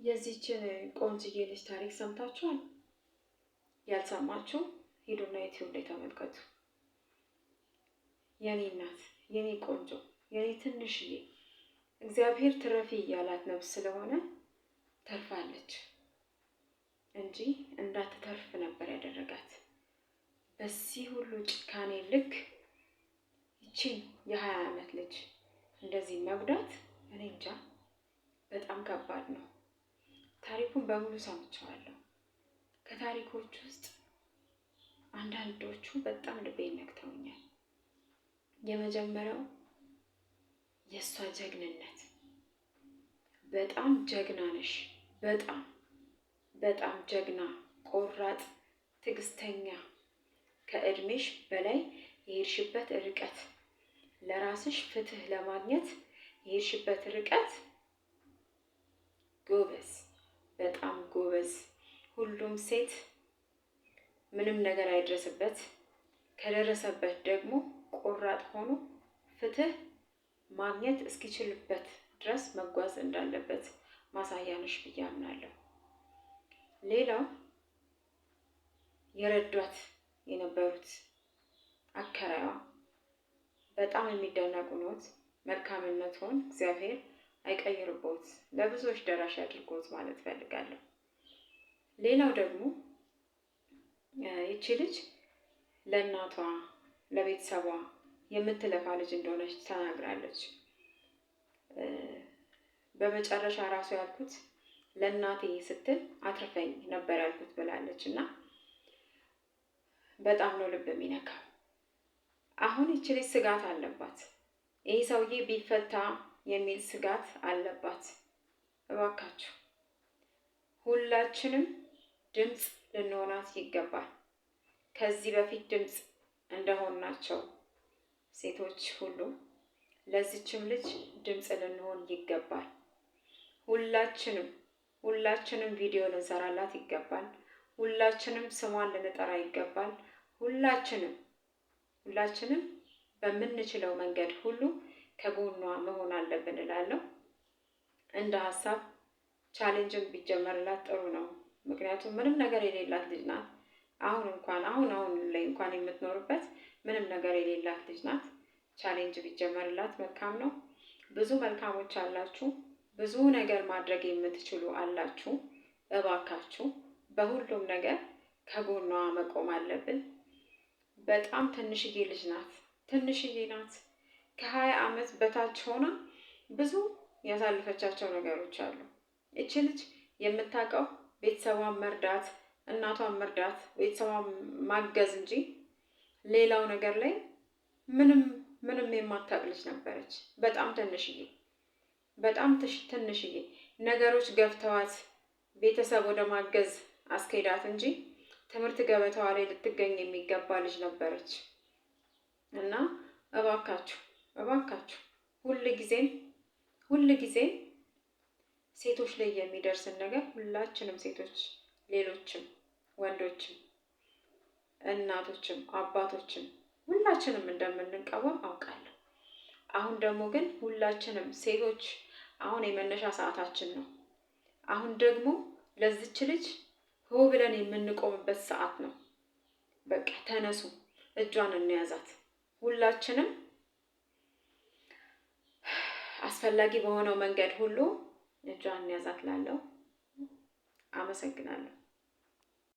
የዚህችን ቆንጅዬ ልጅ ታሪክ ሰምታችኋል? ያልሰማችሁ ሂዱና ዩቲዩብ ላይ ተመልከቱ። የኔ እናት፣ የኔ ቆንጆ፣ የኔ ትንሽዬ እግዚአብሔር ትረፊ እያላት ነፍስ ስለሆነ ተርፋለች እንጂ እንዳትተርፍ ነበር ያደረጋት። በዚህ ሁሉ ጭካኔ ልክ ይቺን የ20 ዓመት ልጅ እንደዚህ መጉዳት እኔ እንጃ፣ በጣም ከባድ ነው። ታሪኩን በሙሉ ሰምቼዋለሁ። ከታሪኮች ውስጥ አንዳንዶቹ በጣም ልቤን ነክተውኛል። የመጀመሪያው የእሷ ጀግንነት። በጣም ጀግና ነሽ፣ በጣም ጀግና፣ ቆራጥ፣ ትዕግስተኛ፣ ከእድሜሽ በላይ የሄድሽበት ርቀት፣ ለራስሽ ፍትህ ለማግኘት የሄድሽበት ርቀት፣ ጎበዝ፣ በጣም ጎበዝ። ሁሉም ሴት ምንም ነገር አይድረስበት፣ ከደረሰበት ደግሞ ቆራጥ ሆኖ ፍትህ ማግኘት እስኪችልበት ድረስ መጓዝ እንዳለበት ማሳያ ነሽ ብዬ አምናለሁ። ሌላው የረዷት የነበሩት አከራይዋ በጣም የሚደነቁ ኖት። መልካምነትዎን እግዚአብሔር አይቀይርቦት፣ ለብዙዎች ደራሽ አድርጎት ማለት ፈልጋለሁ። ሌላው ደግሞ ይቺ ልጅ ለእናቷ ለቤተሰቧ የምትለፋ ልጅ እንደሆነች ተናግራለች። በመጨረሻ ራሱ ያልኩት ለእናቴ ስትል አትርፈኝ ነበር ያልኩት ብላለች እና በጣም ነው ልብ የሚነካው። አሁን ይቺ ልጅ ስጋት አለባት። ይህ ሰውዬ ቢፈታ የሚል ስጋት አለባት። እባካችሁ ሁላችንም ድምፅ ልንሆናት ይገባል። ከዚህ በፊት ድምፅ እንደሆናቸው ሴቶች ሁሉ ለዚችም ልጅ ድምፅ ልንሆን ይገባል። ሁላችንም ቪዲዮ ልንሰራላት ይገባል። ሁላችንም ስሟን ልንጠራ ይገባል። ሁላችንም በምንችለው መንገድ ሁሉ ከጎኗ መሆን አለብን እላለሁ። እንደ ሀሳብ ቻሌንጅን ቢጀመርላት ጥሩ ነው። ምክንያቱም ምንም ነገር የሌላት ልጅ ናት። አሁን ላይ እንኳን የምትኖርበት ምንም ነገር የሌላት ልጅ ናት። ቻሌንጅ ቢጀመርላት መልካም ነው። ብዙ መልካሞች አላችሁ፣ ብዙ ነገር ማድረግ የምትችሉ አላችሁ። እባካችሁ በሁሉም ነገር ከጎኗ መቆም አለብን። በጣም ትንሽዬ ልጅ ናት፣ ከ20 ዓመት በታች ሆና ብዙ ያሳለፈቻቸው ነገሮች አሉ። እቺ ልጅ የምታውቀው ቤተሰቧን መርዳት፣ እናቷን መርዳት፣ ቤተሰቧን ማገዝ እንጂ ሌላው ነገር ላይ ምንም የማታውቅ ልጅ ነበረች። በጣም ትንሽዬ ነገሮች ገፍተዋት ቤተሰብ ወደ ማገዝ አስኬዳት እንጂ ትምህርት ገበታዋ ላይ ልትገኝ የሚገባ ልጅ ነበረች እና እባካችሁ ሁልጊዜም ሴቶች ላይ የሚደርስን ነገር ሁላችንም ሴቶች፣ ሌሎችም ወንዶችም፣ እናቶችም፣ አባቶችም ሁላችንም እንደምንቃወም አውቃለሁ። አሁን ደግሞ ግን ሁላችንም ሴቶች አሁን የመነሻ ሰዓታችን ነው። አሁን ደግሞ ለዚች ልጅ ሆ ብለን የምንቆምበት ሰዓት ነው። በቃ ተነሱ፣ እጇን እንያዛት። ሁላችንም አስፈላጊ በሆነው መንገድ ሁሉ እጇን እንያዛት። ላለው አመሰግናለሁ።